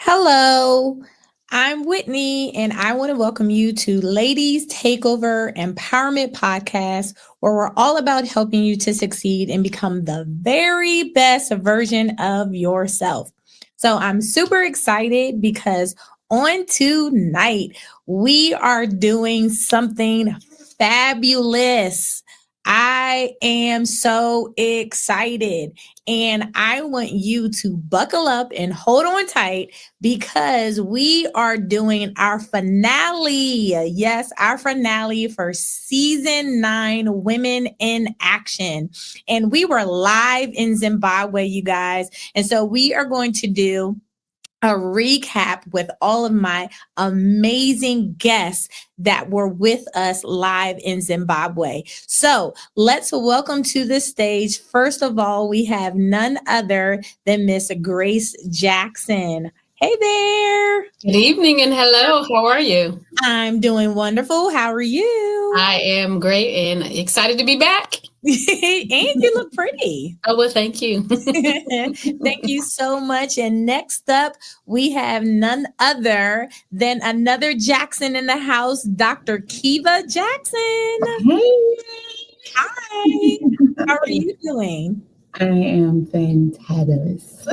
Hello, I'm Whitney, and I want to welcome you to Ladies Takeover Empowerment Podcast, where we're all about helping you to succeed and become the very best version of yourself. So I'm super excited because on tonight, we are doing something fabulous. I am so excited. And I want you to buckle up and hold on tight because we are doing our finale. Yes, our finale for season 9, Women in Action. And we were live in Zimbabwe, you guys. And so we are going to do a recap with all of my amazing guests that were with us live in Zimbabwe. So let's welcome to the stage. First of all, we have none other than Miss Grace Jackson. Hey there. Good evening and hello. How are you? I'm doing wonderful. How are you? I am great and excited to be back. And you look pretty. Oh, well, thank you. Thank you so much. And next up, we have none other than another Jackson in the house, Dr. Kiva Jackson. Hey. Hi. How are you doing? I am fantabulous.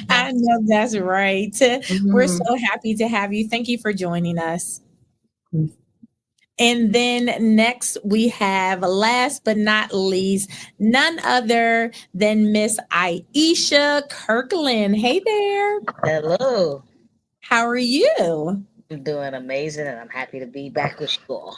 I know that's right. We're so happy to have you. Thank you for joining us. And then next we have, last but not least, none other than Miss Aisha Kirkland. Hey there. Hello. How are you? I'm doing amazing and I'm happy to be back with you all.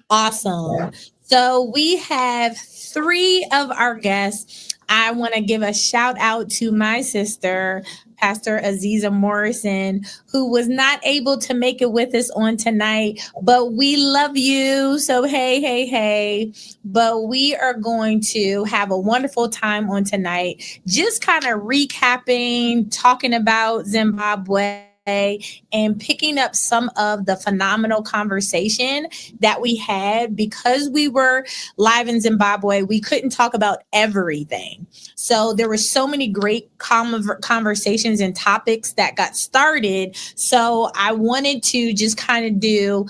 Awesome. So we have 3 of our guests. I want to give a shout out to my sister, Pastor Aziza Morrison, who was not able to make it with us on tonight, but we love you. So, hey. But we are going to have a wonderful time on tonight, just kind of recapping, talking about Zimbabwe, and picking up some of the phenomenal conversation that we had. Because we were live in Zimbabwe, we couldn't talk about everything. So there were so many great conversations and topics that got started. So I wanted to just kind of do,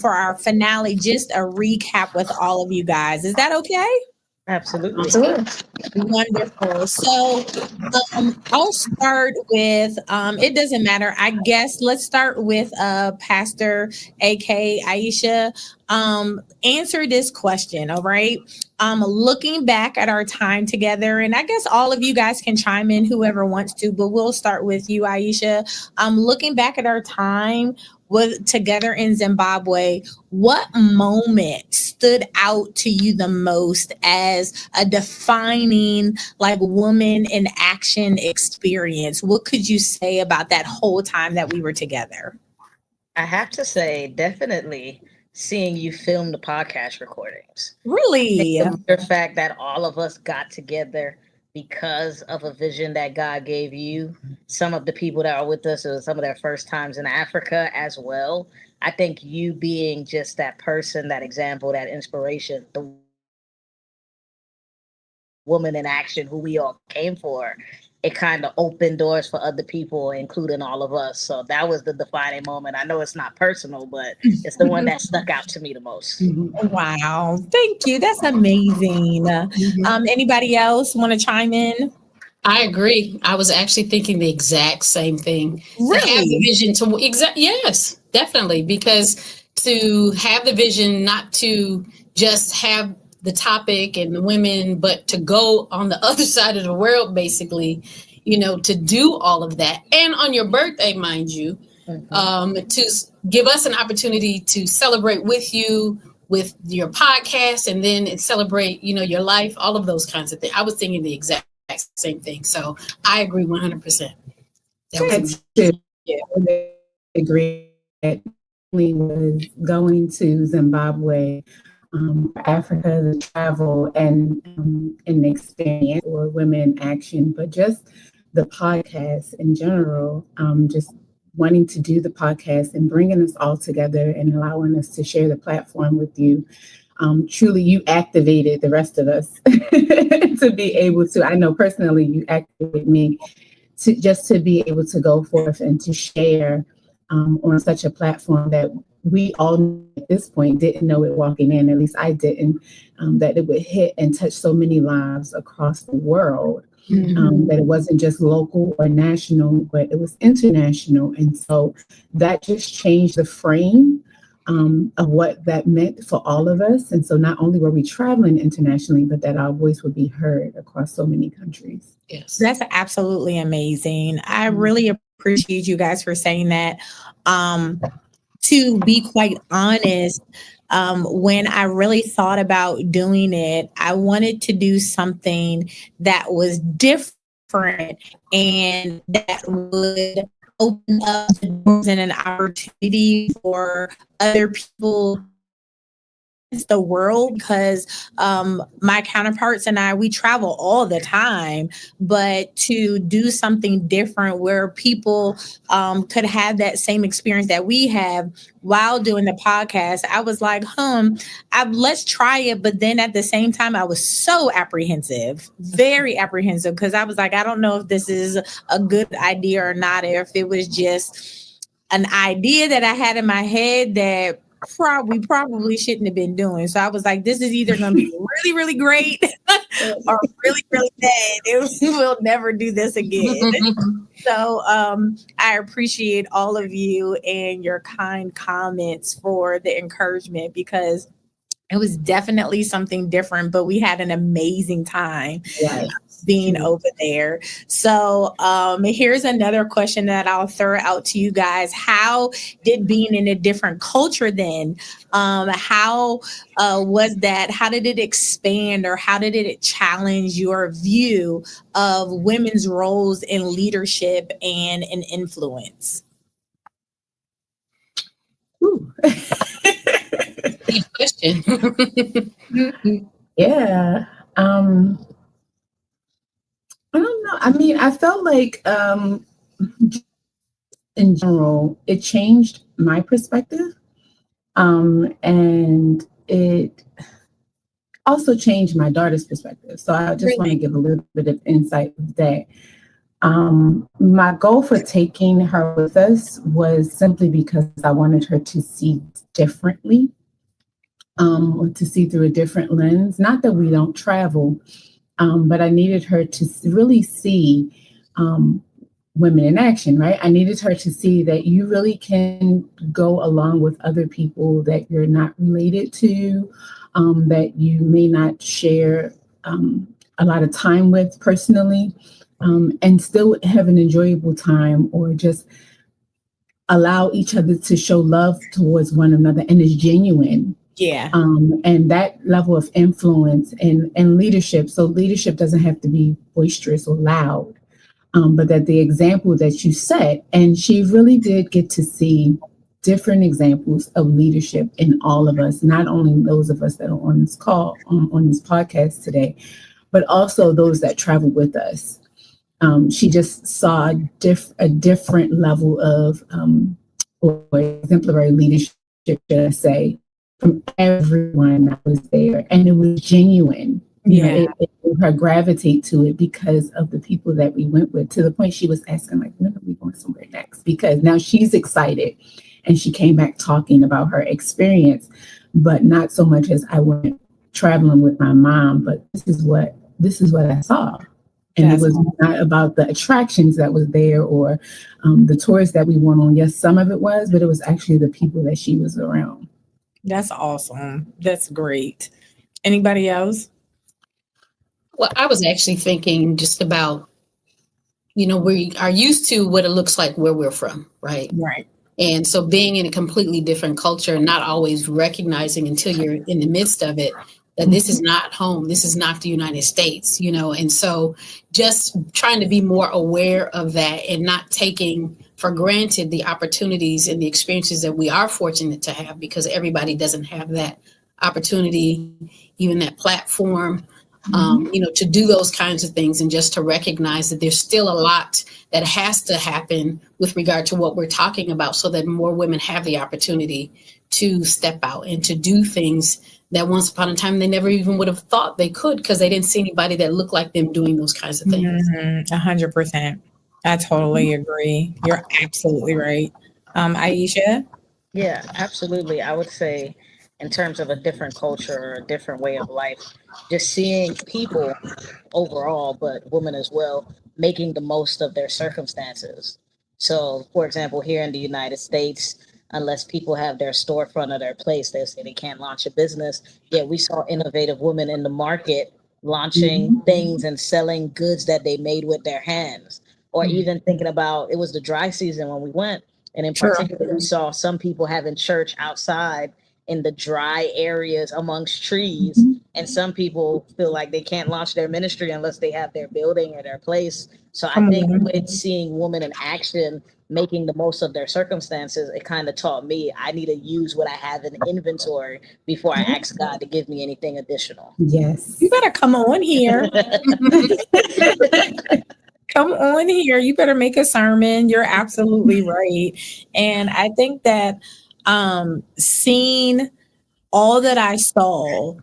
for our finale, just a recap with all of you guys. Is that okay? Absolutely. Wonderful. So I'll start with, it doesn't matter. I guess let's start with Pastor AK Aisha. Answer this question, all right? Looking back at our time together, and I guess all of you guys can chime in, whoever wants to, but we'll start with you, Aisha. Looking back at our time together in Zimbabwe, what moment stood out to you the most as a defining woman in action experience? What could you say about that whole time that we were together? I have to say, definitely seeing you film the podcast recordings. Really? The fact that all of us got together because of a vision that God gave you. Some of the people that are with us, it was some of their first times in Africa as well. I think you being just that person, that example, that inspiration, the woman in action who we all came for, it kind of opened doors for other people, including all of us. So that was the defining moment. I know it's not personal, but it's the one that stuck out to me the most. Wow. Thank you. That's amazing. Anybody else want to chime in? I agree. I was actually thinking the exact same thing. Really? To have the vision yes, definitely. Because to have the vision, not to just have the topic and the women, but to go on the other side of the world, basically, to do all of that. And on your birthday, mind you, to give us an opportunity to celebrate with you, with your podcast, and then celebrate, your life, all of those kinds of things. I was thinking the exact same thing. So I agree 100%. I agree that we was going to Zimbabwe, Africa, the travel and an experience for Women in Action, but just the podcast in general, just wanting to do the podcast and bringing us all together and allowing us to share the platform with you. Truly, you activated the rest of us to be able to. I know personally, you activated me to be able to go forth and to share on such a platform that we all at this point didn't know it walking in, at least I didn't, that it would hit and touch so many lives across the world. That it wasn't just local or national, but it was international. And so that just changed the frame of what that meant for all of us. And so not only were we traveling internationally, but that our voice would be heard across so many countries. Yes. That's absolutely amazing. I really appreciate you guys for saying that. To be quite honest, when I really thought about doing it, I wanted to do something that was different and that would open up the doors and an opportunity for other people the world, because my counterparts and I, we travel all the time, but to do something different where people could have that same experience that we have while doing the podcast, I was like, let's try it. But then at the same time, I was so apprehensive, very apprehensive, because I was like, I don't know if this is a good idea or not, or if it was just an idea that I had in my head that we probably shouldn't have been doing. So I was like, this is either going to be really, really great or really, really bad. We'll never do this again. So I appreciate all of you and your kind comments for the encouragement, because it was definitely something different, but we had an amazing time being over there. So here's another question that I'll throw out to you guys. How did being in a different culture then, how was that? How did it expand, or how did it challenge your view of women's roles in leadership and in influence? Deep question. Yeah. I don't know. I mean, I felt like in general, it changed my perspective. And it also changed my daughter's perspective. So I just want to give a little bit of insight of that. My goal for taking her with us was simply because I wanted her to see differently, or to see through a different lens. Not that we don't travel, but I needed her to really see women in action, right? I needed her to see that you really can go along with other people that you're not related to, that you may not share a lot of time with personally, and still have an enjoyable time, or just allow each other to show love towards one another and is genuine. Yeah. And that level of influence and leadership. So leadership doesn't have to be boisterous or loud, but that the example that you set, and she really did get to see different examples of leadership in all of us, not only those of us that are on this call, on this podcast today, but also those that travel with us. She just saw a different level of or exemplary leadership, should I say, from everyone that was there. And it was genuine. You know, it made her gravitate to it because of the people that we went with, to the point she was asking, like, when are we going somewhere next? Because now she's excited. And she came back talking about her experience, but not so much as I went traveling with my mom, but this is what I saw. And it was not about the attractions that was there, or the tours that we went on. Yes, some of it was, but it was actually the people that she was around. That's awesome. That's great. Anybody else? Well, I was actually thinking just about, we are used to what it looks like where we're from, right? Right. And so being in a completely different culture, and not always recognizing until you're in the midst of it, that this is not home. This is not the United States, and so just trying to be more aware of that and not taking for granted the opportunities and the experiences that we are fortunate to have, because everybody doesn't have that opportunity, even that platform, to do those kinds of things, and just to recognize that there's still a lot that has to happen with regard to what we're talking about, so that more women have the opportunity to step out and to do things that once upon a time they never even would have thought they could, because they didn't see anybody that looked like them doing those kinds of things. 100%. I totally agree. You're absolutely right. Aisha? Yeah, absolutely. I would say, in terms of a different culture or a different way of life, just seeing people overall, but women as well, making the most of their circumstances. So, for example, here in the United States, unless people have their storefront or their place, they say they can't launch a business. Yet we saw innovative women in the market launching things and selling goods that they made with their hands. Or even thinking about, it was the dry season when we went, and in Sure. particular, we saw some people having church outside in the dry areas amongst trees. And some people feel like they can't launch their ministry unless they have their building or their place. So I Come think on. with seeing women in action, making the most of their circumstances, it kind of taught me I need to use what I have in inventory before I ask God to give me anything additional. Yes. You better come on here. Come on here. You better make a sermon. You're absolutely right. And I think that seeing all that I saw,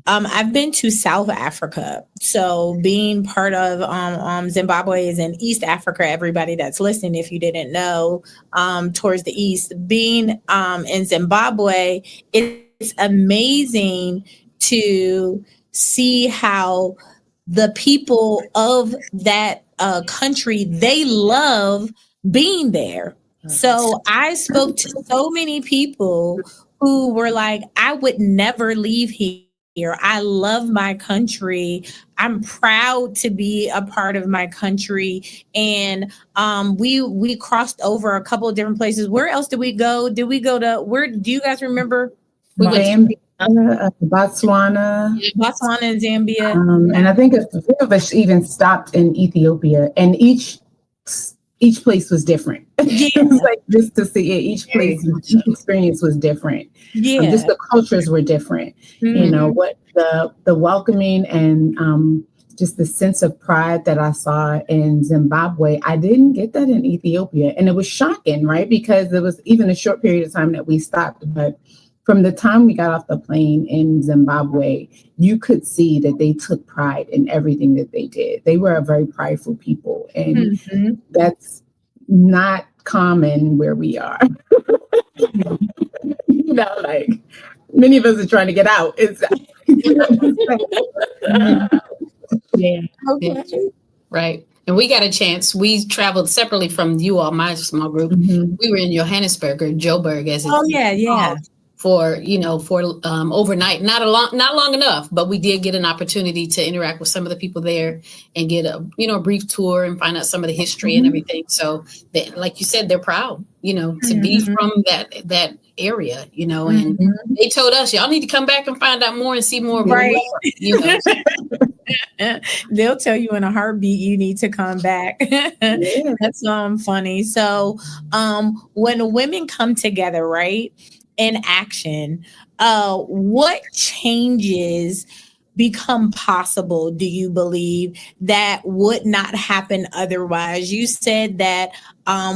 I've been to South Africa. So being part of Zimbabwe is in East Africa, everybody that's listening, if you didn't know, towards the east. Being in Zimbabwe, it's amazing to see how the people of that country, they love being there. So I spoke to so many people who were like, I would never leave here. I love my country. I'm proud to be a part of my country. And we crossed over a couple of different places. Where else did we go? Did we go to where do you guys remember? We went Zambia, Botswana, Botswana and Zambia. and I think a few of us even stopped in Ethiopia, and each place was different. Yeah. It was like just to see it, each place, each experience was different. Yeah. Just the cultures were different. Mhm. You know what the welcoming and just the sense of pride that I saw in Zimbabwe, I didn't get that in Ethiopia, and it was shocking, right? Because it was even a short period of time that we stopped, but from the time we got off the plane in Zimbabwe, you could see that they took pride in everything that they did. They were a very prideful people, and that's not common where we are. Like many of us are trying to get out. Yeah. Okay. Right. And we got a chance. We traveled separately from you all, my small group. Mhm. We were in Johannesburg or Joburg, as it's yeah. for overnight. Not long enough, but we did get an opportunity to interact with some of the people there and get a brief tour and find out some of the history and everything. So like you said, they're proud, to be from that area, and they told us, y'all need to come back and find out more and see more of Right. it. They'll tell you in a heartbeat you need to come back. Yeah. That's funny. So when women come together, right, in action, what changes become possible, do you believe, that would not happen otherwise? You said that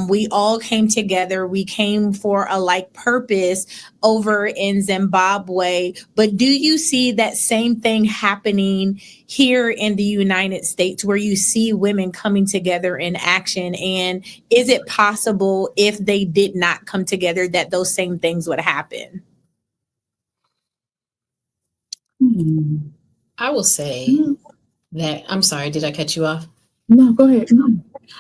we all came together, we came for a like purpose over in Zimbabwe, but do you see that same thing happening here in the United States, where you see women coming together in action? And is it possible, if they did not come together, that those same things would happen? I will say that, I'm sorry, did I cut you off? No, go ahead.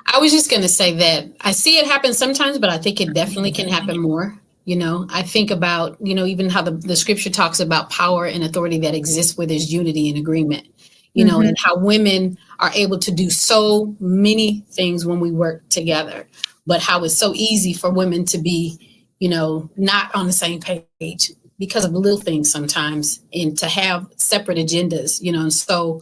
I was just going to say that I see it happen sometimes, but I think it definitely can happen more. I think about, even how the scripture talks about power and authority that exists where there's unity and agreement, and how women are able to do so many things when we work together, but how it's so easy for women to be, not on the same page because of little things sometimes, and to have separate agendas, and so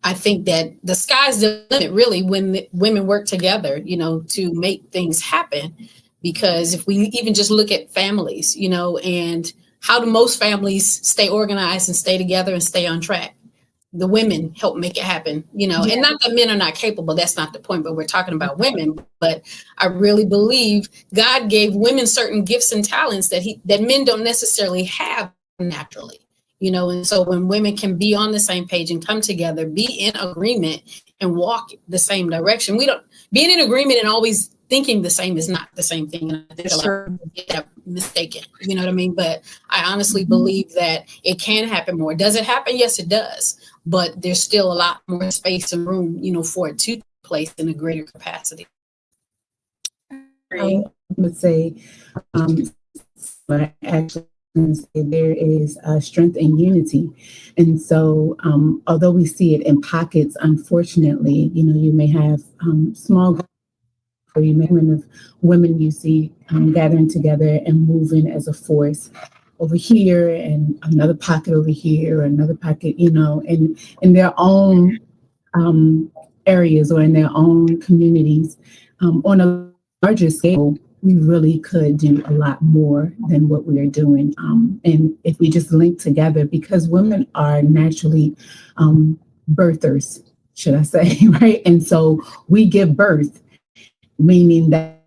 I think that the sky's the limit, really, when the women work together, to make things happen. Because if we even just look at families, and how do most families stay organized and stay together and stay on track? The women help make it happen, and not that men are not capable. That's not the point, but we're talking about women. But I really believe God gave women certain gifts and talents that men don't necessarily have naturally. And so when women can be on the same page and come together, be in agreement and walk the same direction, being in agreement and always thinking the same is not the same thing. And I think a lot Sure. of people get that mistaken. You know what I mean? But I honestly believe that it can happen more. Does it happen? Yes, it does. But there's still a lot more space and room, for it to take place in a greater capacity. I would say, but actually say there is strength and unity. And so, although we see it in pockets, unfortunately, you may have small groups, or you may have women you see gathering together and moving as a force over here, and another pocket over here, or another pocket, and in their own areas or in their own communities. On a larger scale, we really could do a lot more than what we are doing. And if we just link together, because women are naturally birthers, should I say, right? And so we give birth, meaning that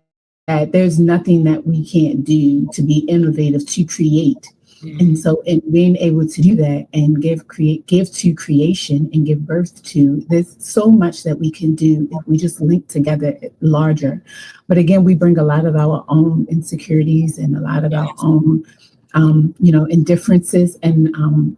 there's nothing that we can't do to be innovative, to create. And so in being able to do that and give to creation and give birth to, there's so much that we can do if we just link together larger. But again, we bring a lot of our own insecurities and a lot of our own, indifferences and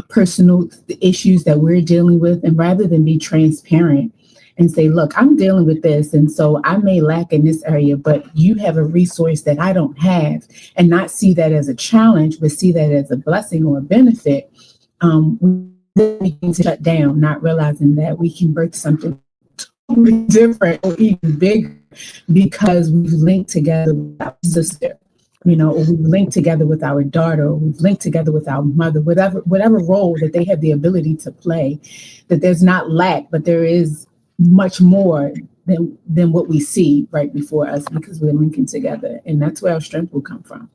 personal issues that we're dealing with. And rather than be transparent and say, look, I'm dealing with this, and so I may lack in this area, but you have a resource that I don't have, and not see that as a challenge, but see that as a blessing or a benefit, we can shut down, not realizing that we can birth something totally different or even bigger because we've linked together with our sister, or we've linked together with our daughter, or we've linked together with our mother, whatever role that they have the ability to play, that there's not lack, but there is much more than what we see right before us because we're linking together. And that's where our strength will come from.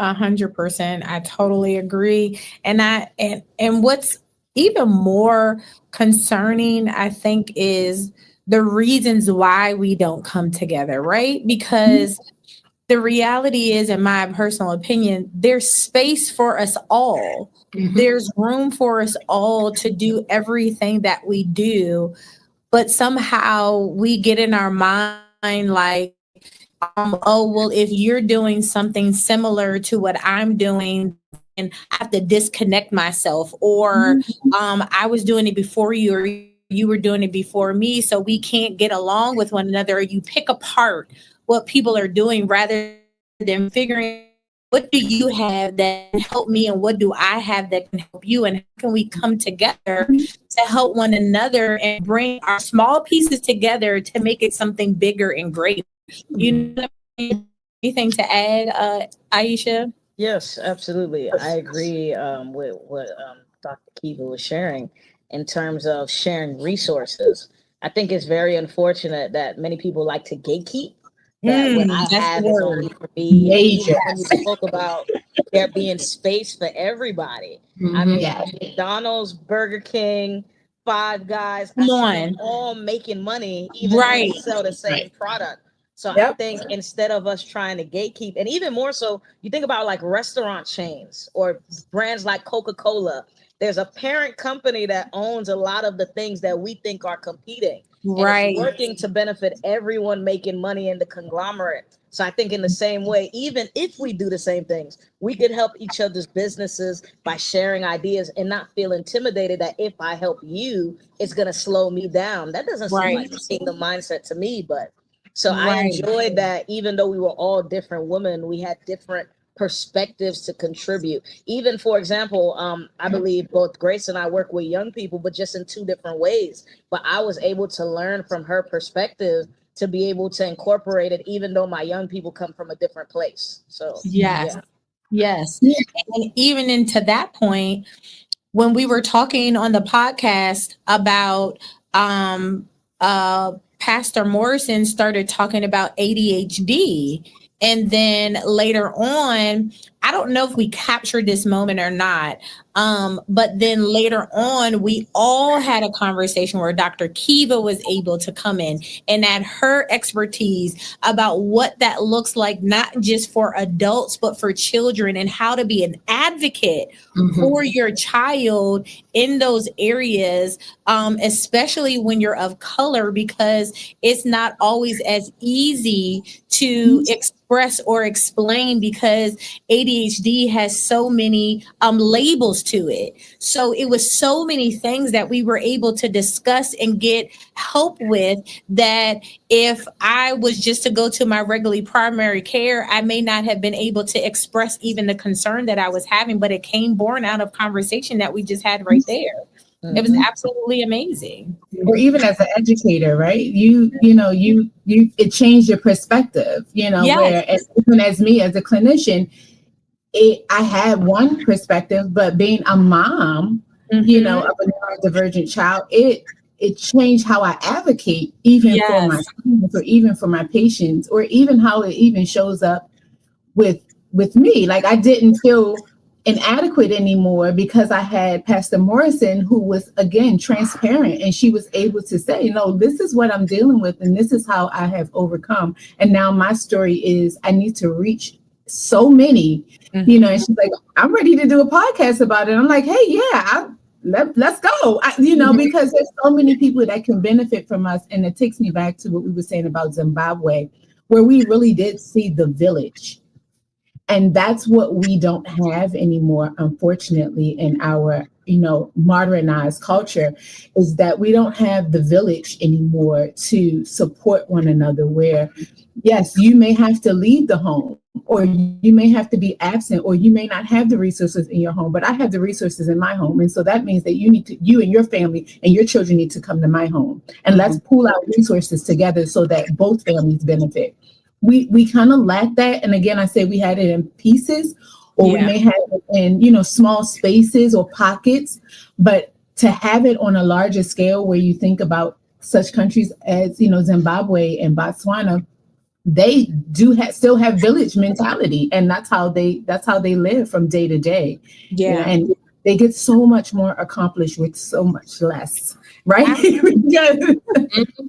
100%. I totally agree. And what's even more concerning, I think, is the reasons why we don't come together, right? Because the reality is, in my personal opinion, there's space for us all. There's room for us all to do everything that we do. But somehow we get in our mind like, oh, well, if you're doing something similar to what I'm doing, and I have to disconnect myself, or I was doing it before you, or you were doing it before me, so we can't get along with one another. Or you pick apart what people are doing rather than figuring what do you have that can help me, and what do I have that can help you, and how can we come together to help one another and bring our small pieces together to make it something bigger and greater. Anything to add, Aisha? Yes, absolutely. I agree with what Dr. Kiva was sharing in terms of sharing resources. I think it's very unfortunate that many people like to gatekeep. That what I have is only for me. Even when you spoke about there being space for everybody. I mean, McDonald's, Burger King, Five Guys, I see them all making money, even when they sell the same product. So I think instead of us trying to gatekeep, and even more so, you think about like restaurant chains or brands like Coca-Cola. There's a parent company that owns a lot of the things that we think are competing. And it's working to benefit everyone making money in the conglomerate. So I think in the same way, even if we do the same things, we could help each other's businesses by sharing ideas and not feel intimidated that if I help you, it's going to slow me down. That doesn't seem like the kingdom mindset to me, but so I enjoyed that even though we were all different women, we had different perspectives to contribute. Even, for example, I believe both Grace and I work with young people, but just in two different ways. But I was able to learn from her perspective to be able to incorporate it, even though my young people come from a different place. So yes. And even into that point, when we were talking on the podcast about Pastor Morrison started talking about ADHD. And then later on, I don't know if we captured this moment or not. But then later on, we all had a conversation where Dr. Kiva was able to come in and add her expertise about what that looks like, not just for adults, but for children, and how to be an advocate for your child in those areas, especially when you're of color, because it's not always as easy to express or explain, because ADHD has so many labels to it. So it was so many things that we were able to discuss and get help with, that if I was just to go to my regularly primary care, I may not have been able to express even the concern that I was having, but it came born out of conversation that we just had right there. It was absolutely amazing. Or even as an educator, right? It changed your perspective, Yes. where even as me as a clinician, I had one perspective, but being a mom, of a neurodivergent child, it changed how I advocate, even for my students, or even for my patients, or even how it even shows up with me. Like, I didn't feel inadequate anymore because I had Pastor Morrison, who was, again, transparent, and she was able to say, this is what I'm dealing with, and this is how I have overcome. And now my story is I need to reach so many, and she's like, I'm ready to do a podcast about it. I'm like, hey, let's go. Because there's so many people that can benefit from us. And it takes me back to what we were saying about Zimbabwe, where we really did see the village. And that's what we don't have anymore, unfortunately, in our, modernized culture, is that we don't have the village anymore to support one another, where, yes, you may have to leave the home, or you may have to be absent, or you may not have the resources in your home, but I have the resources in my home. And so that means that you and your family and your children need to come to my home, and let's pool our resources together so that both families benefit. We kind of lack that. And again, I say we had it in pieces, or we may have it in, small spaces or pockets, but to have it on a larger scale, where you think about such countries as, Zimbabwe and Botswana, they do still have village mentality, and that's how they live from day to day. And they get so much more accomplished with so much less, right? Because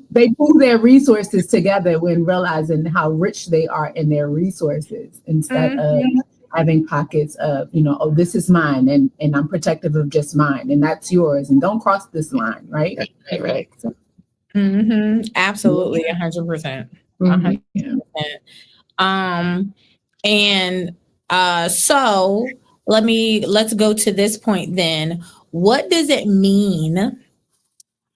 they pool their resources together when realizing how rich they are in their resources, instead of having pockets of, this is mine, and I'm protective of just mine, and that's yours, and don't cross this line, right? Right. So, Absolutely, 100%. 100%. So let's go to this point then. What does it mean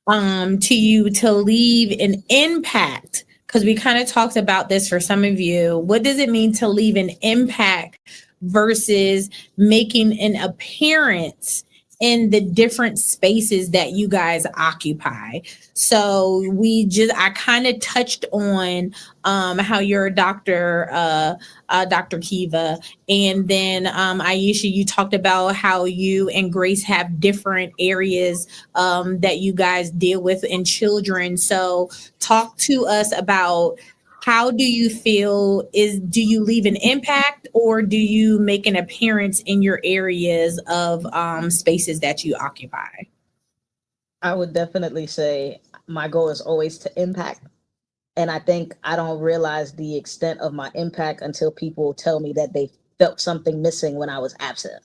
to you to leave an impact? Because we kind of talked about this for some of you. What does it mean to leave an impact versus making an appearance in the different spaces that you guys occupy? So I kind of touched on how you're a doctor, Dr. Kiva, and then Aisha, you talked about how you and Grace have different areas that you guys deal with in children. So talk to us about, how do you feel? Do you leave an impact, or do you make an appearance in your areas of spaces that you occupy? I would definitely say my goal is always to impact. And I think I don't realize the extent of my impact until people tell me that they felt something missing when I was absent.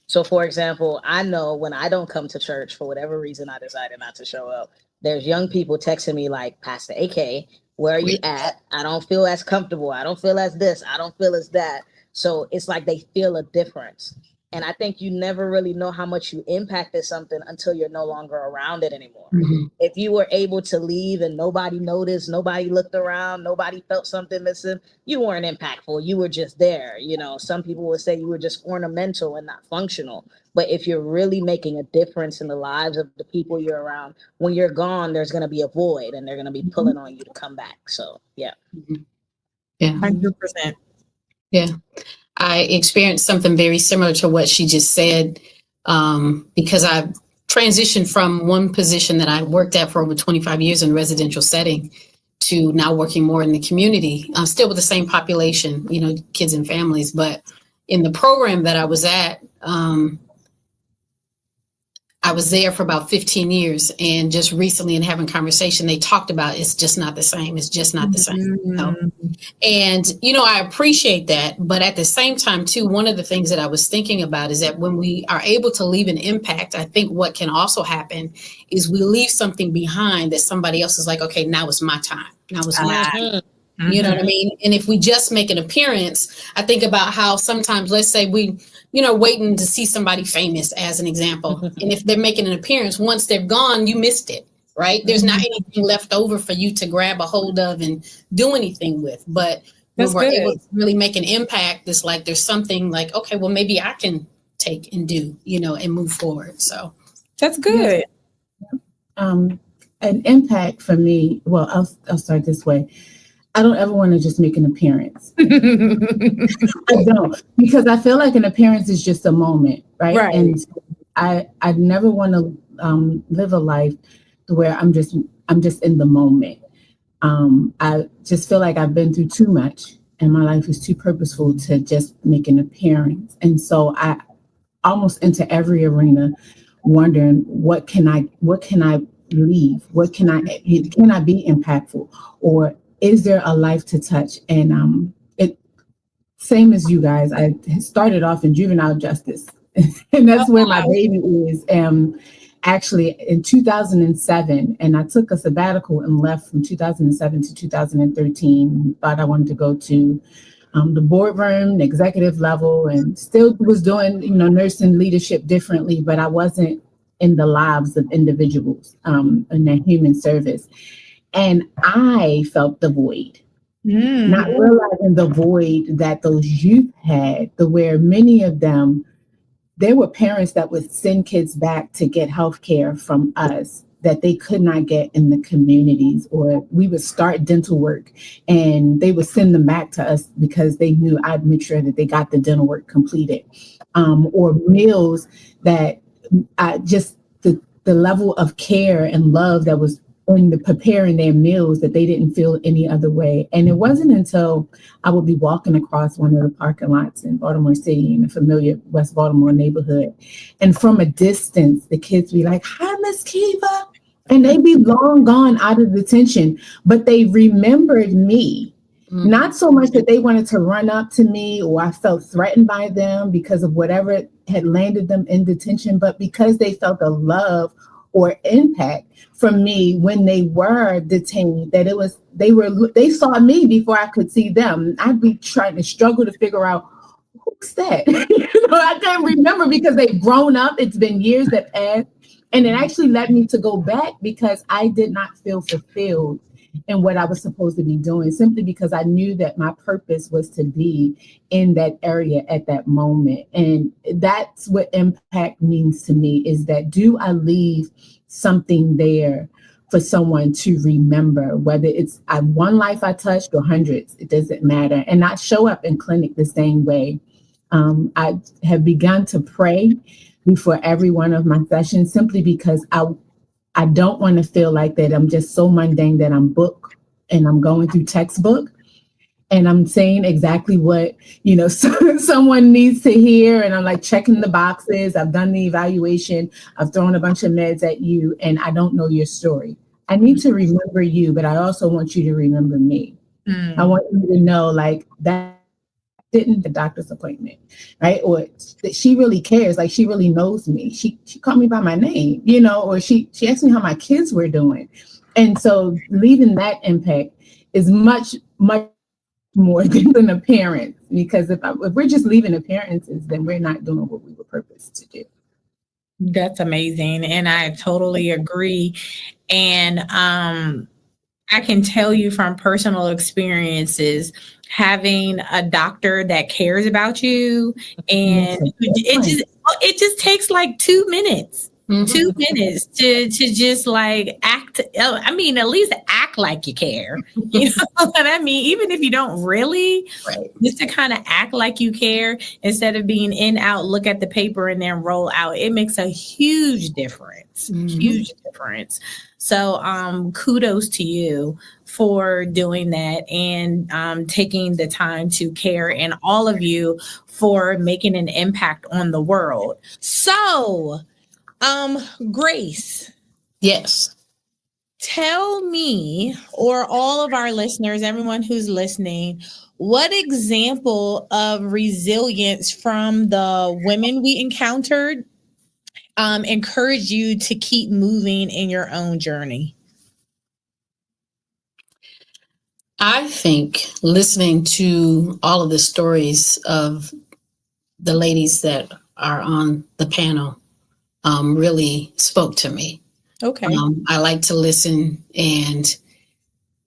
So, for example, I know when I don't come to church, for whatever reason I decided not to show up, there's young people texting me like, Pastor AK, where are you at? I don't feel as comfortable. I don't feel as this. I don't feel as that. So it's like they feel a difference. And I think you never really know how much you impacted something until you're no longer around it anymore. If you were able to leave and nobody noticed, nobody looked around, nobody felt something missing, you weren't impactful. You were just there. Some people would say you were just ornamental and not functional. But if you're really making a difference in the lives of the people you're around, when you're gone, there's going to be a void, and they're going to be pulling on you to come back. So, yeah. Yeah. 100%. Yeah. I experienced something very similar to what she just said, because I transitioned from one position that I worked at for over 25 years in a residential setting to now working more in the community, still with the same population, kids and families. But in the program that I was at, I was there for about 15 years, and just recently in having conversation, they talked about it's just not the same. It's just not the same. And, I appreciate that. But at the same time, too, one of the things that I was thinking about is that when we are able to leave an impact, I think what can also happen is we leave something behind that somebody else is like, okay, now it's my time. Now it's my time. You know what I mean? And if we just make an appearance, I think about how sometimes, let's say we, waiting to see somebody famous as an example. And if they're making an appearance, once they're gone, you missed it, right? There's not anything left over for you to grab a hold of and do anything with. But when we're able to really make an impact, it's like there's something like, okay, well, maybe I can take and do, and move forward. So that's good. An impact for me, well, I'll start this way. I don't ever want to just make an appearance. I don't, because I feel like an appearance is just a moment, right? And I never want to live a life where I'm just in the moment. I just feel like I've been through too much, and my life is too purposeful to just make an appearance. And so I almost enter every arena wondering what can I leave? What can I be impactful, or is there a life to touch? And it same as you guys, I started off in juvenile justice, and that's where my baby is. Actually, in 2007, and I took a sabbatical and left from 2007 to 2013. Thought I wanted to go to the boardroom, the executive level, and still was doing nursing leadership differently, but I wasn't in the lives of individuals in that human service. And I felt the void, not realizing the void that those youth had, where many of them, there were parents that would send kids back to get health care from us that they could not get in the communities, or we would start dental work and they would send them back to us because they knew I'd make sure that they got the dental work completed, or meals that the level of care and love that was in the preparing their meals that they didn't feel any other way. And it wasn't until I would be walking across one of the parking lots in Baltimore City, in a familiar West Baltimore neighborhood, and from a distance, the kids be like, "Hi, Miss Kiva," and they'd be long gone out of detention, but they remembered me. Not so much that they wanted to run up to me or I felt threatened by them because of whatever had landed them in detention, but because they felt a love or impact from me when they were detained, that they saw me before I could see them. I'd be trying to struggle to figure out who's that. I can't remember because they've grown up. It's been years that passed. And it actually led me to go back because I did not feel fulfilled in what I was supposed to be doing, simply because I knew that my purpose was to be in that area at that moment. And that's what impact means to me, is that do I leave something there for someone to remember, whether it's one life I touched or hundreds, it doesn't matter. And not show up in clinic the same way. I have begun to pray before every one of my sessions, simply because I don't want to feel like that I'm just so mundane that I'm booked and I'm going through textbook and I'm saying exactly what, someone needs to hear. And I'm like checking the boxes. I've done the evaluation. I've thrown a bunch of meds at you and I don't know your story. I need to remember you, but I also want you to remember me. I want you to know like that didn't the doctor's appointment, right? Or that she really cares, like she really knows me. She called me by my name, or she asked me how my kids were doing. And so leaving that impact is much, much more than an appearance, because if we're just leaving appearances, then we're not doing what we were purposed to do. That's amazing. And I totally agree. And I can tell you from personal experiences, having a doctor that cares about you, and it just takes like 2 minutes. 2 minutes to just like act. I mean, at least act like you care. You know what I mean? Even if you don't really, Right. just to kind of act like you care instead of being in, out, look at the paper and then roll out. It makes a huge difference. Huge difference. So kudos to you for doing that and taking the time to care, and all of you for making an impact on the world. So Grace, Yes. tell me, or all of our listeners, everyone who's listening, what example of resilience from the women we encountered encouraged you to keep moving in your own journey? I think listening to all of the stories of the ladies that are on the panel really spoke to me. Okay. I like to listen and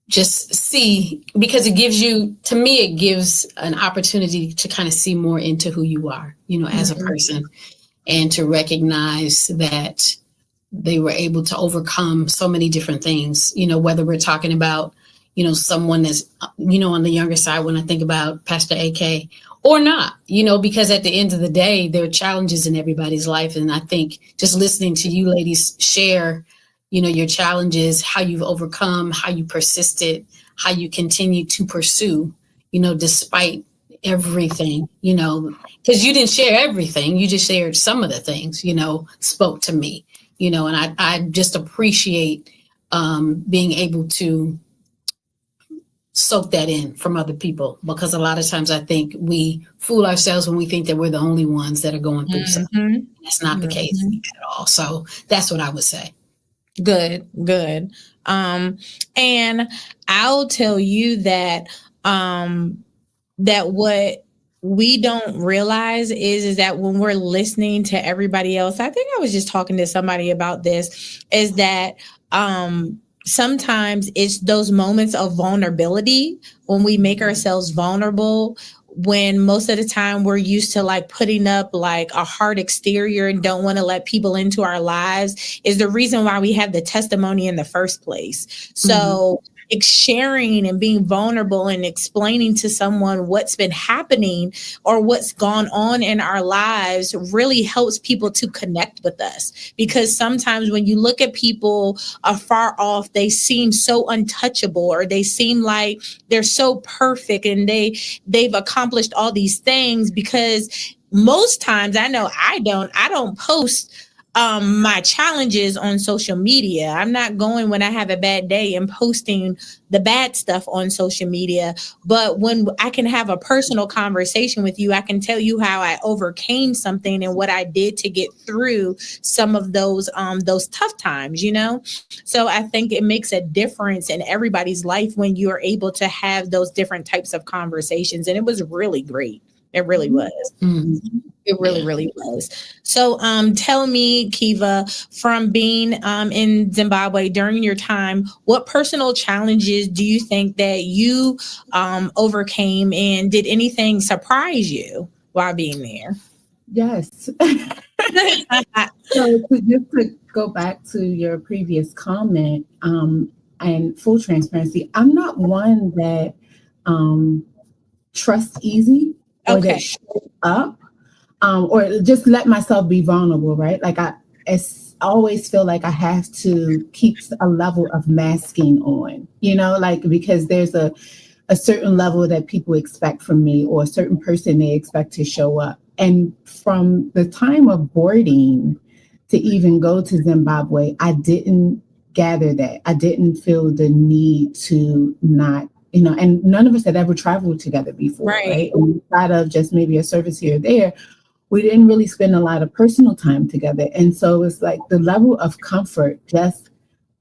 just see, because it gives you, to me, it gives an opportunity to kind of see more into who you are, as a person, and to recognize that they were able to overcome so many different things, whether we're talking about, someone that's, on the younger side, when I think about Pastor AK, or not, because at the end of the day, there are challenges in everybody's life. And I think just listening to you ladies share, your challenges, how you've overcome, how you persisted, how you continue to pursue, despite everything, because you didn't share everything. You just shared some of the things, spoke to me, and I just appreciate being able to soak that in from other people, because a lot of times I think we fool ourselves when we think that we're the only ones that are going through something. That's not the case at all. So that's what I would say. Good. And I'll tell you that that what we don't realize is that when we're listening to everybody else, I think I was just talking to somebody about this, is that sometimes it's those moments of vulnerability when we make ourselves vulnerable, when most of the time we're used to like putting up like a hard exterior and don't want to let people into our lives, is the reason why we have the testimony in the first place. So sharing and being vulnerable and explaining to someone what's been happening or what's gone on in our lives really helps people to connect with us. Because sometimes when you look at people afar off, they seem so untouchable, or they seem like they're so perfect and they've accomplished all these things. Because most times, I know I don't post my challenges on social media. I'm not going when I have a bad day and posting the bad stuff on social media. But when I can have a personal conversation with you, I can tell you how I overcame something and what I did to get through some of those tough times, So I think it makes a difference in everybody's life when you're able to have those different types of conversations. And it was really great. It really was. It really, really was. So tell me, Kiva, from being in Zimbabwe during your time, what personal challenges do you think that you overcame, and did anything surprise you while being there? Yes. So just to go back to your previous comment, and full transparency, I'm not one that trusts easy or that shows up, or just let myself be vulnerable, right? Like I always feel like I have to keep a level of masking on, like because there's a certain level that people expect from me, or a certain person they expect to show up. And from the time of boarding to even go to Zimbabwe, I didn't gather that. I didn't feel the need to not, and none of us had ever traveled together before, right? And outside of just maybe a service here or there, we didn't really spend a lot of personal time together. And so it's like the level of comfort, just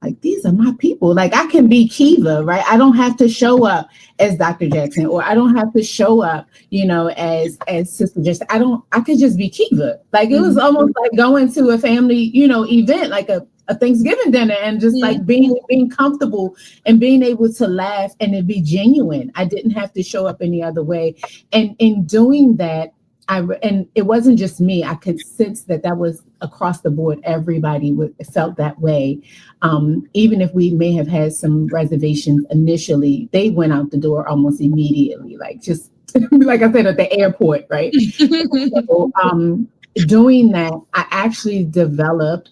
like, these are my people. Like, I can be Kiva, right? I don't have to show up as Dr. Jackson, or I don't have to show up, as Sister Jackson. I could just be Kiva. Like, it was almost like going to a family, event, like a Thanksgiving dinner, and just like being comfortable and being able to laugh and it be genuine. I didn't have to show up any other way. And in doing that, and it wasn't just me. I could sense that was across the board. Everybody felt that way. Even if we may have had some reservations initially, they went out the door almost immediately, like just like I said at the airport, right? So, doing that, I actually developed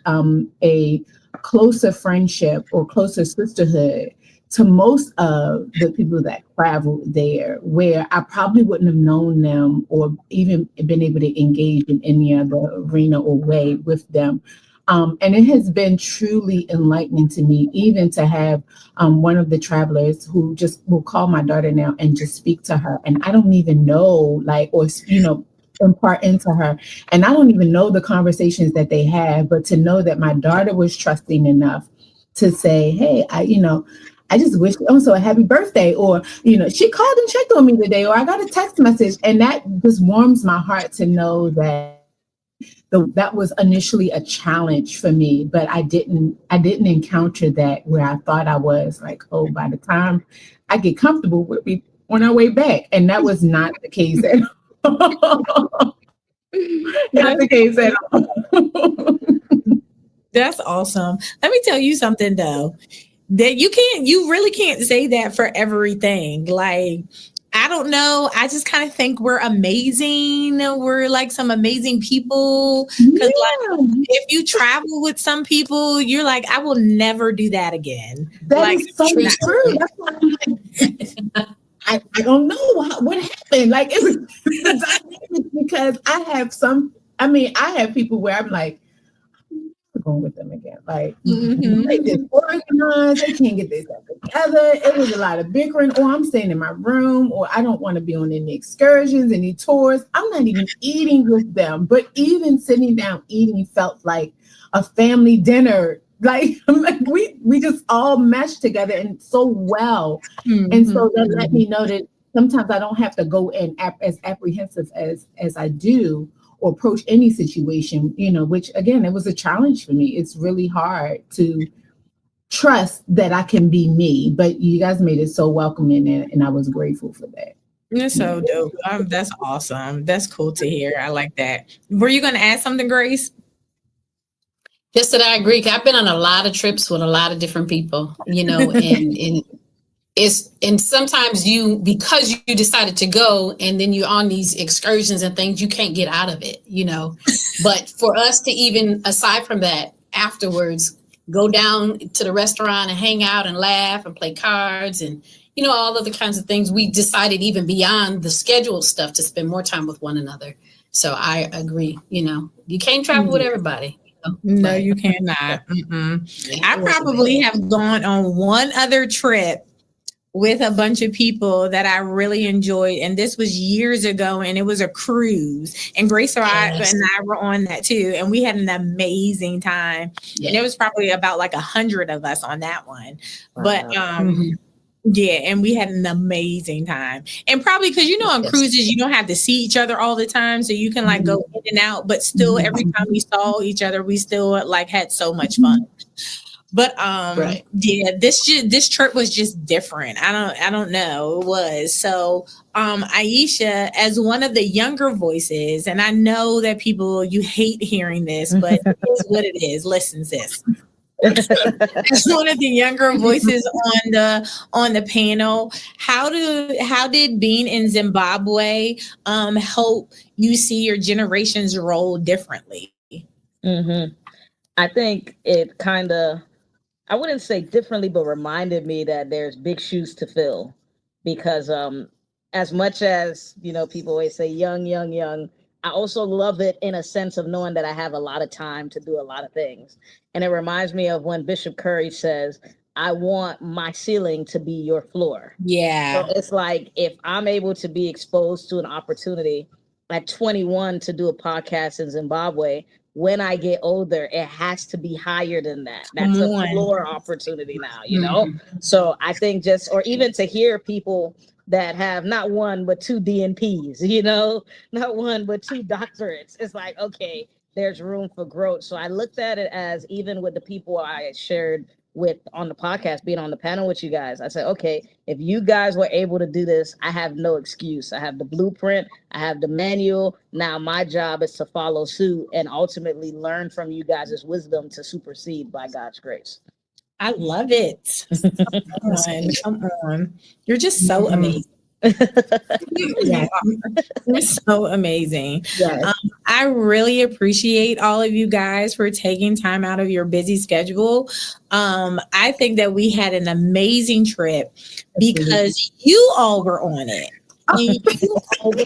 a closer friendship or closer sisterhood to most of the people that traveled there, where I probably wouldn't have known them or even been able to engage in any other arena or way with them. And it has been truly enlightening to me, even to have one of the travelers who just will call my daughter now and just speak to her. And I don't even know, like, or, impart into her. And I don't even know the conversations that they have, but to know that my daughter was trusting enough to say, hey, I just wish also a happy birthday, or, she called and checked on me today, or I got a text message. And that just warms my heart to know that that was initially a challenge for me, but I didn't encounter that where I thought I was like, oh, by the time I get comfortable, we'll be on our way back. And that was not the case at all. Not the case at all. That's awesome. Let me tell you something though, that you really can't say that for everything. Like, I don't know. I just kind of think we're amazing. We're like some amazing people. Because like, if you travel with some people, you're like, I will never do that again. That like, is so true. That's why I'm like, I don't know what happened. Like, it was because I have people where I'm like, I'm going with them again. Like, they disorganized, they can't get this stuff together. It was a lot of bickering, or I'm staying in my room, or I don't want to be on any excursions, any tours. I'm not even eating with them. But even sitting down eating felt like a family dinner. Like we just all meshed together and so well. And so that let me know that sometimes I don't have to go in as apprehensive as I do or approach any situation, which again, it was a challenge for me. It's really hard to trust that I can be me, but you guys made it so welcoming, and I was grateful for that. That's so dope. That's awesome. That's cool to hear. I like that. Were you going to add something, Grace? Just that I agree. I've been on a lot of trips with a lot of different people, and sometimes because you decided to go and then you're on these excursions and things, you can't get out of it, But for us to even, aside from that, afterwards, go down to the restaurant and hang out and laugh and play cards and, all of the kinds of things, we decided even beyond the scheduled stuff to spend more time with one another. So I agree, you can't travel with everybody. No, you cannot. I probably have gone on one other trip with a bunch of people that I really enjoyed. And this was years ago, and it was a cruise. And Grace and I were on that too. And we had an amazing time. Yeah. And it was probably about like 100 of us on that one. Wow. But yeah, and we had an amazing time. And probably because, on cruises, you don't have to see each other all the time. So you can like go in and out. But still, every time we saw each other, we still like had so much fun. But yeah, this trip was just different. I don't know. It was. So Aisha, as one of the younger voices, and I know that you hate hearing this, but it's what it is. Listen, sis. As one of the younger voices on the panel, how did being in Zimbabwe help you see your generation's role differently? I think it kind of, I wouldn't say differently, but reminded me that there's big shoes to fill, because as much as people always say young, I also love it in a sense of knowing that I have a lot of time to do a lot of things. And it reminds me of when Bishop Curry says, I want my ceiling to be your floor. Yeah. So it's like, if I'm able to be exposed to an opportunity at 21 to do a podcast in Zimbabwe, when I get older, it has to be higher than that. That's a floor opportunity now, So I think or even to hear people that have not one, but 2 DNPs, not one, but 2 doctorates. It's like, okay, there's room for growth. So I looked at it as, even with the people I shared with on the podcast, being on the panel with you guys. I said, okay, if you guys were able to do this, I have no excuse. I have the blueprint, I have the manual. Now my job is to follow suit and ultimately learn from you guys' wisdom to supersede by God's grace. I love it. Come on. You're just so amazing. Yes. You're so amazing. Yes. I really appreciate all of you guys for taking time out of your busy schedule. I think that we had an amazing trip because you all were on it. And you all were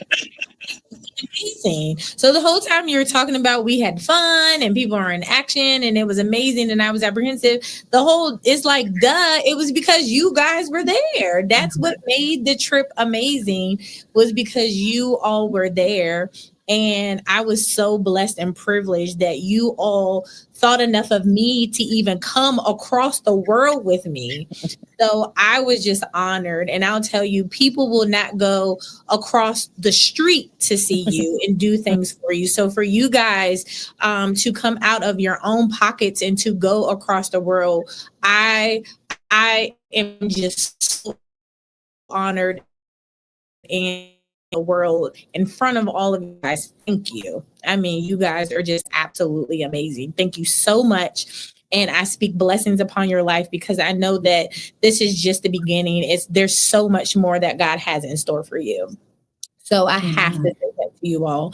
amazing. So the whole time you were talking about we had fun and people are in action and it was amazing and I was apprehensive. It's like, duh, it was because you guys were there. That's what made the trip amazing, was because you all were there. And I was so blessed and privileged that you all thought enough of me to even come across the world with me. So I was just honored. And I'll tell you, people will not go across the street to see you and do things for you. So for you guys to come out of your own pockets and to go across the world, I am just so honored and the world in front of all of you guys. Thank you. I mean, you guys are just absolutely amazing. Thank you so much. And I speak blessings upon your life because I know that this is just the beginning. There's so much more that God has in store for you. So I have to say that to you all.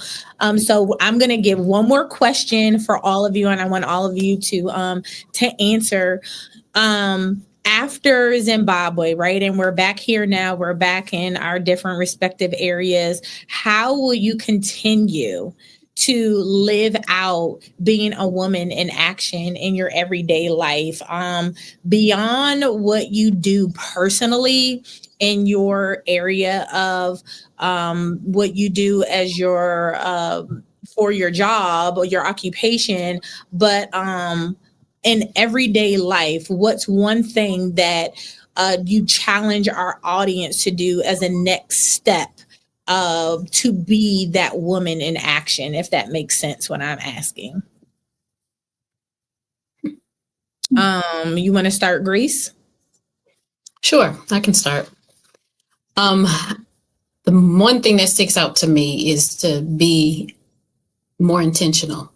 So I'm going to give one more question for all of you, and I want all of you to answer. After Zimbabwe, right? And we're back here now. We're back in our different respective areas. How will you continue to live out being a woman in action in your everyday life, beyond what you do personally in your area of what you do as your for your job or your occupation, but in everyday life? What's one thing that you challenge our audience to do as a next step to be that woman in action, if that makes sense what I'm asking? You want to start, Grace? Sure, I can start. The one thing that sticks out to me is to be more intentional.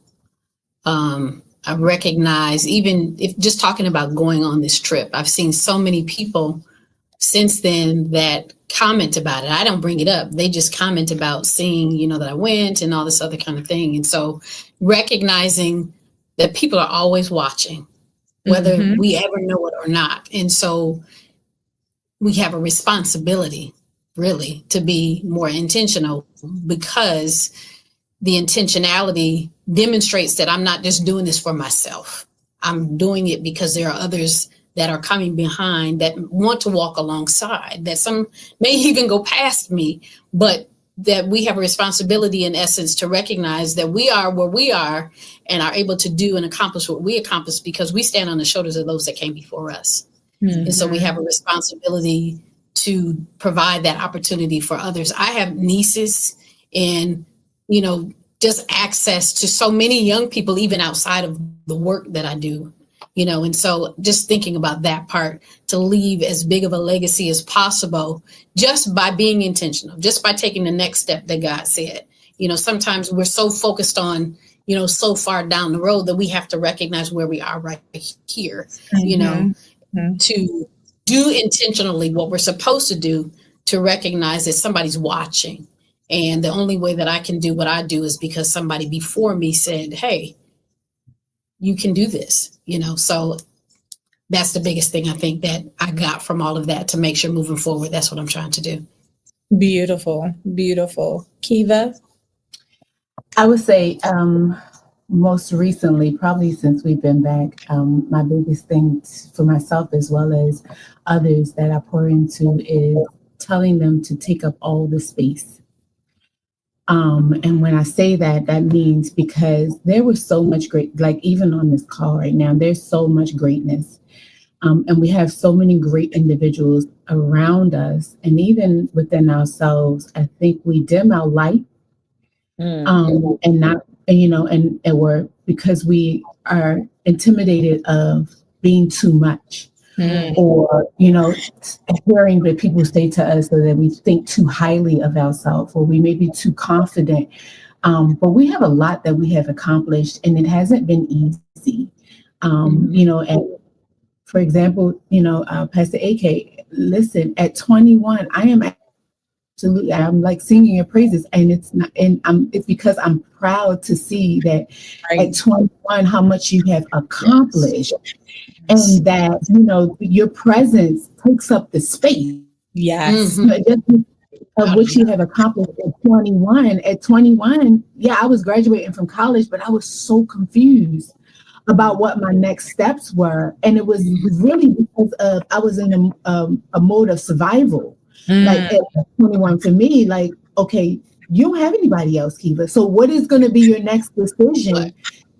I recognize, even if just talking about going on this trip, I've seen so many people since then that comment about it. I don't bring it up. They just comment about seeing, that I went and all this other kind of thing. And so recognizing that people are always watching, whether we ever know it or not. And so we have a responsibility really to be more intentional, because the intentionality demonstrates that I'm not just doing this for myself. I'm doing it because there are others that are coming behind that want to walk alongside, that some may even go past me, but that we have a responsibility in essence to recognize that we are where we are and are able to do and accomplish what we accomplish because we stand on the shoulders of those that came before us. And so we have a responsibility to provide that opportunity for others. I have nieces and just access to so many young people, even outside of the work that I do, and so just thinking about that part, to leave as big of a legacy as possible, just by being intentional, just by taking the next step that God said. Sometimes we're so focused on, so far down the road that we have to recognize where we are right here, to do intentionally what we're supposed to do, to recognize that somebody's watching. And the only way that I can do what I do is because somebody before me said, hey, you can do this, so that's the biggest thing I think that I got from all of that, to make sure moving forward, that's what I'm trying to do. Beautiful, beautiful. Kiva? I would say most recently, probably since we've been back, my biggest thing for myself as well as others that I pour into is telling them to take up all the space. And when I say that, that means because there was so much great, like even on this call right now, there's so much greatness. And we have so many great individuals around us, and even within ourselves. I think we dim our light, and not, and we're, because we are intimidated of being too much. Or, hearing what people say to us so that we think too highly of ourselves, or we may be too confident. But we have a lot that we have accomplished, and it hasn't been easy. And for example, Pastor AK, listen, at 21, I am absolutely, I'm like singing your praises, and it's not, and it's because I'm proud to see that at 21, how much you have accomplished. And that, your presence takes up the space. Yes. Of what you have accomplished at 21. At 21, I was graduating from college, but I was so confused about what my next steps were. And it was really because of, I was in a mode of survival. Like at 21 for me, like, okay, you don't have anybody else, Kiva. So what is going to be your next decision?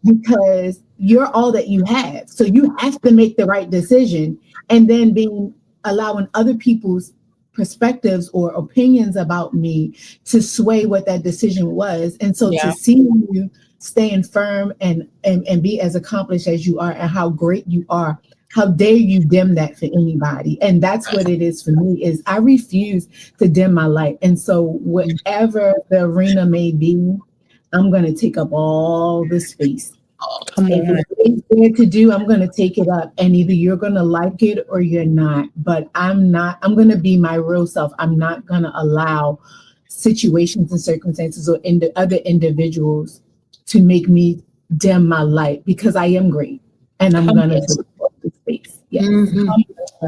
Because you're all that you have. So you have to make the right decision, and then allowing other people's perspectives or opinions about me to sway what that decision was. And so to see you staying firm and be as accomplished as you are and how great you are, how dare you dim that for anybody? And that's what it is for me, is I refuse to dim my light. And so whatever the arena may be, I'm going to take up all the space. If it's there to do, I'm going to take it up, and either you're going to like it or you're not. But I'm going to be my real self. I'm not going to allow situations and circumstances or other individuals to make me dim my light, because I am great, and I'm going to take up the space. Yes.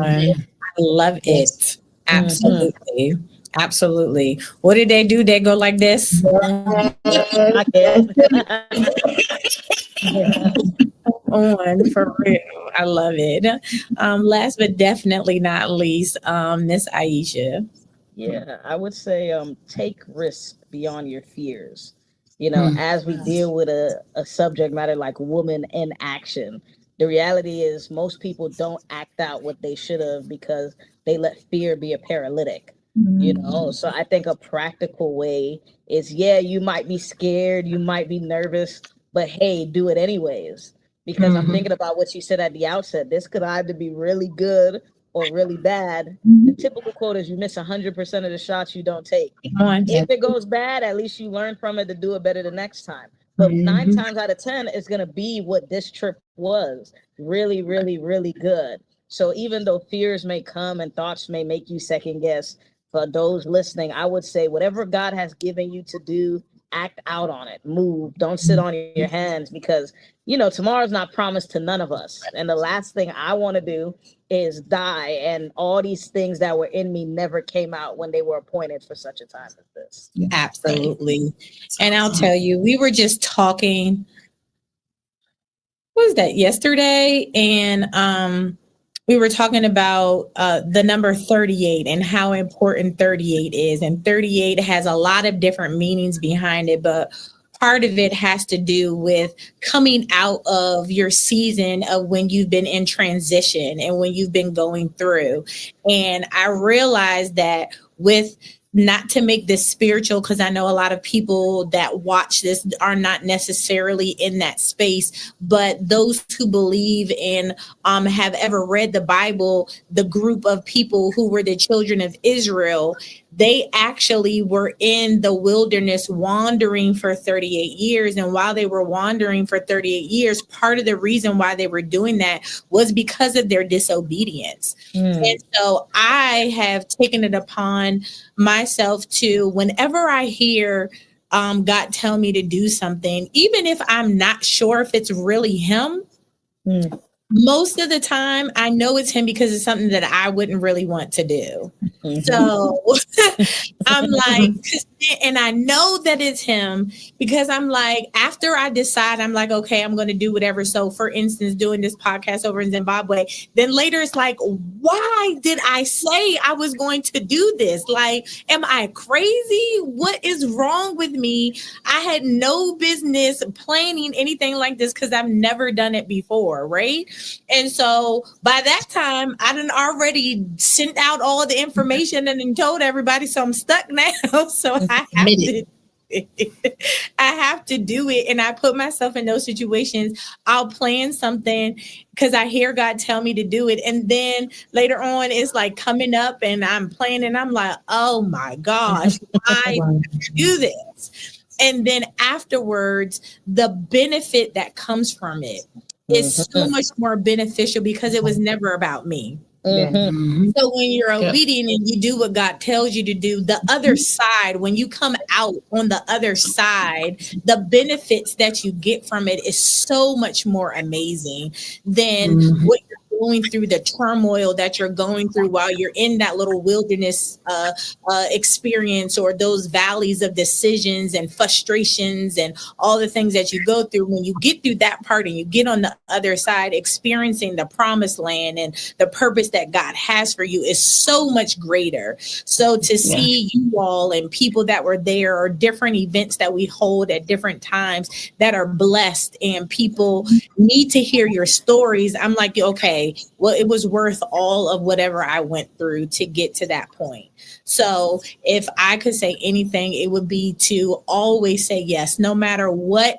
I love it. Absolutely. Absolutely. What did they do? They go like this. On for real. I love it. Last but definitely not least, Miss Aisha. Yeah, I would say take risks beyond your fears. As we deal with a subject matter like woman in action, the reality is most people don't act out what they should have because they let fear be a paralytic. So I think a practical way is, you might be scared, you might be nervous, but hey, do it anyways. Because I'm thinking about what you said at the outset. This could either be really good or really bad. The typical quote is, you miss 100% of the shots you don't take. If it goes bad, at least you learn from it to do it better the next time. But 9 times out of 10, it's going to be what this trip was. Really, really, really good. So even though fears may come and thoughts may make you second guess, for those listening, I would say whatever God has given you to do, act out on it. Move. Don't sit on your hands, because tomorrow's not promised to none of us. And the last thing I want to do is die, and all these things that were in me never came out when they were appointed for such a time as this. Absolutely. And I'll tell you, we were just talking, what was that, yesterday? And we were talking about the number 38 and how important 38 is. And 38 has a lot of different meanings behind it, but part of it has to do with coming out of your season of when you've been in transition and when you've been going through. And I realized that with, not to make this spiritual, because I know a lot of people that watch this are not necessarily in that space, but those who believe in, have ever read the Bible, the group of people who were the children of Israel, they actually were in the wilderness wandering for 38 years. And while they were wandering for 38 years, part of the reason why they were doing that was because of their disobedience. And so I have taken it upon myself to, whenever I hear God tell me to do something, even if I'm not sure if it's really him, most of the time I know it's him because it's something that I wouldn't really want to do. So I'm like, and I know that it's him because I'm like, after I decide, I'm like, okay, I'm going to do whatever. So for instance, doing this podcast over in Zimbabwe, then later it's like, why did I say I was going to do this? Like, am I crazy? What is wrong with me? I had no business planning anything like this because I've never done it before. Right. And so by that time, I done already sent out all the information and then told everybody. So I'm stuck now. So I have to I have to do it. And I put myself in those situations. I'll plan something because I hear God tell me to do it. And then later on, it's like coming up and I'm planning. I'm like, oh my gosh, I do this. And then afterwards, the benefit that comes from it is so much more beneficial because it was never about me. So when you're obedient and you do what God tells you to do, the other side, when you come out on the other side, the benefits that you get from it is so much more amazing than what you're going through, the turmoil that you're going through while you're in that little wilderness experience, or those valleys of decisions and frustrations and all the things that you go through. When you get through that part and you get on the other side, experiencing the promised land and the purpose that God has for you is so much greater. So to see you all and people that were there, or different events that we hold at different times that are blessed and people need to hear your stories, I'm like, okay, well, it was worth all of whatever I went through to get to that point. So if I could say anything, it would be to always say yes, no matter what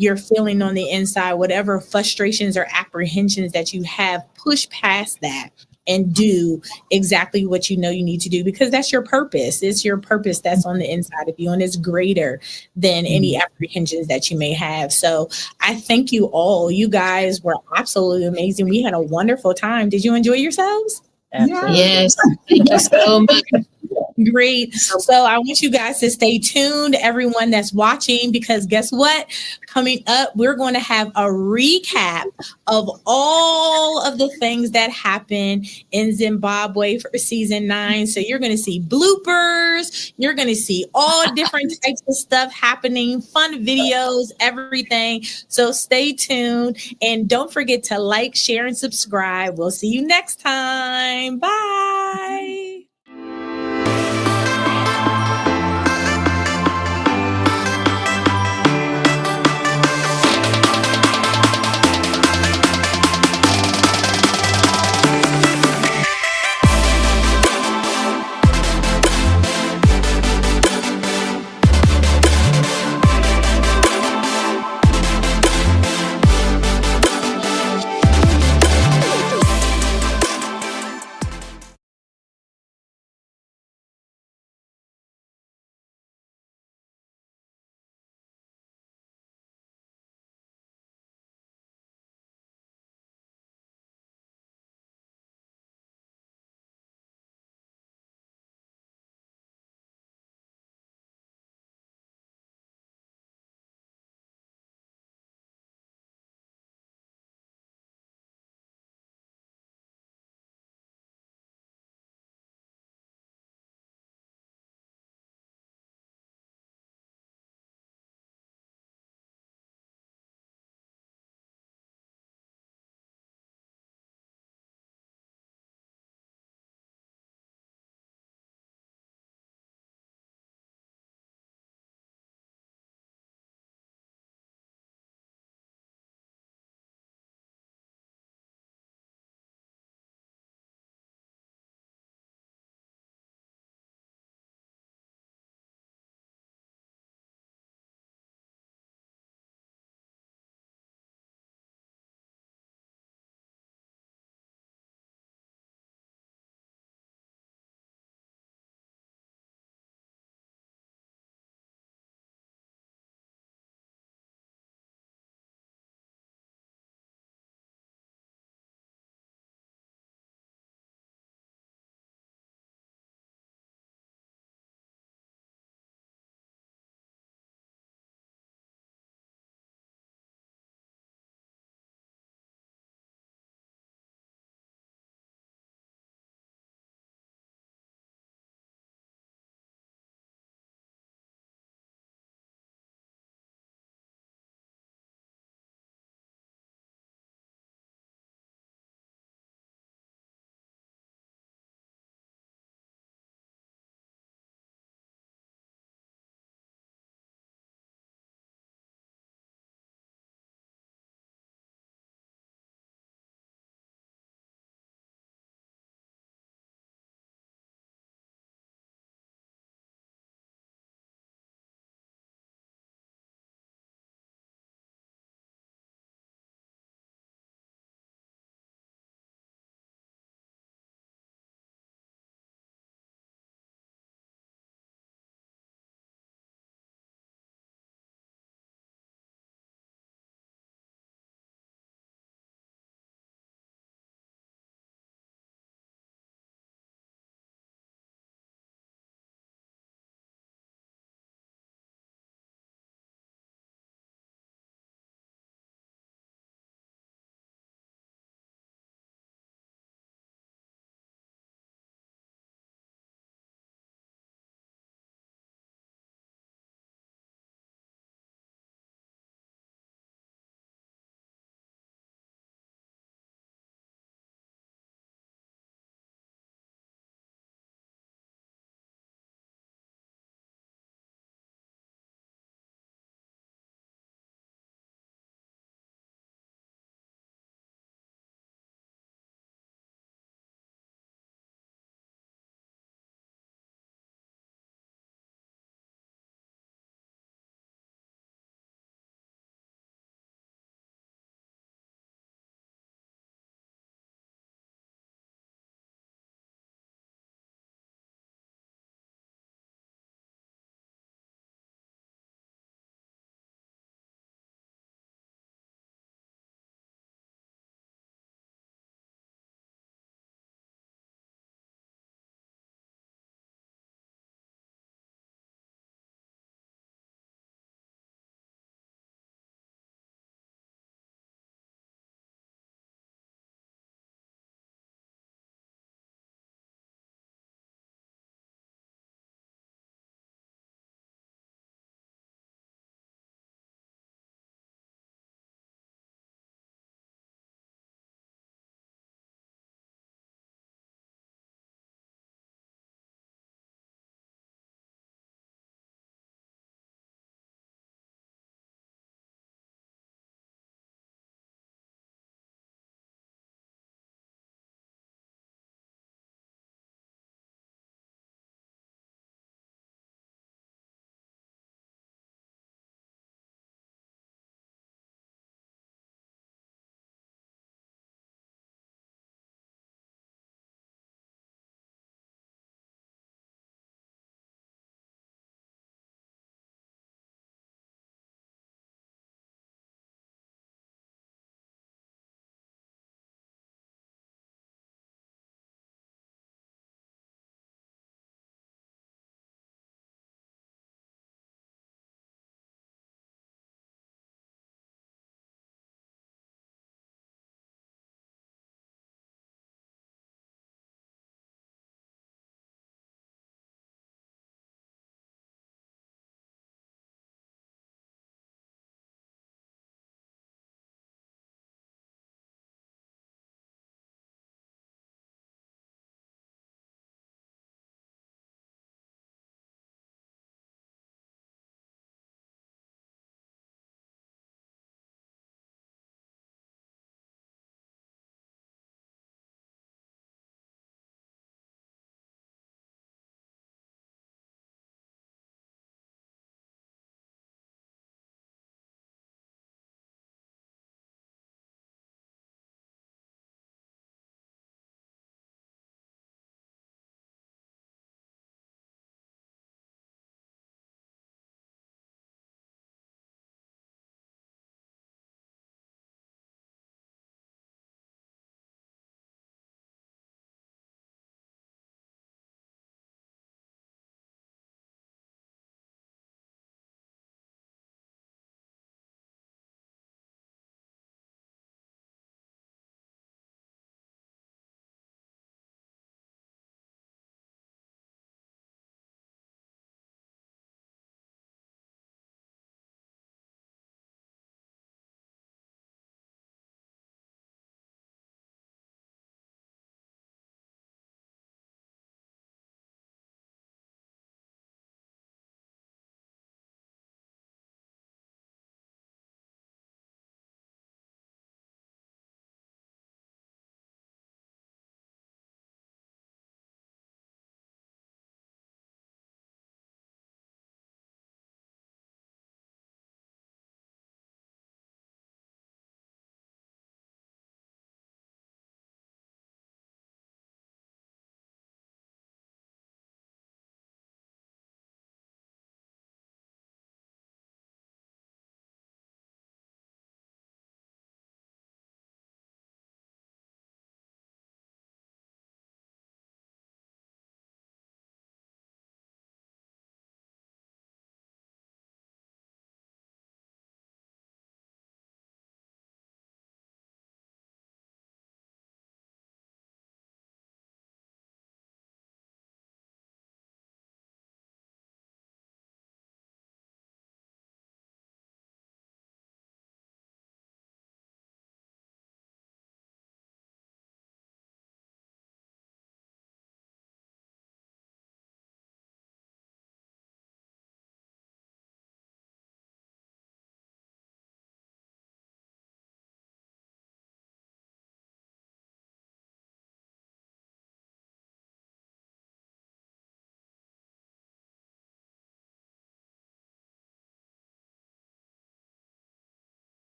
you're feeling on the inside, whatever frustrations or apprehensions that you have, push past that and do exactly what you know you need to do, because that's your purpose. It's your purpose that's on the inside of you, and it's greater than any apprehensions that you may have. So I thank you all. You guys were absolutely amazing. We had a wonderful time. Did you enjoy yourselves? Absolutely. Yes. Thank you so much. Great. So I want you guys to stay tuned, everyone that's watching, because guess what? Coming up, we're going to have a recap of all of the things that happened in Zimbabwe for season 9. So you're going to see bloopers. You're going to see all different types of stuff happening, fun videos, everything. So stay tuned and don't forget to like, share, and subscribe. We'll see you next time. Bye.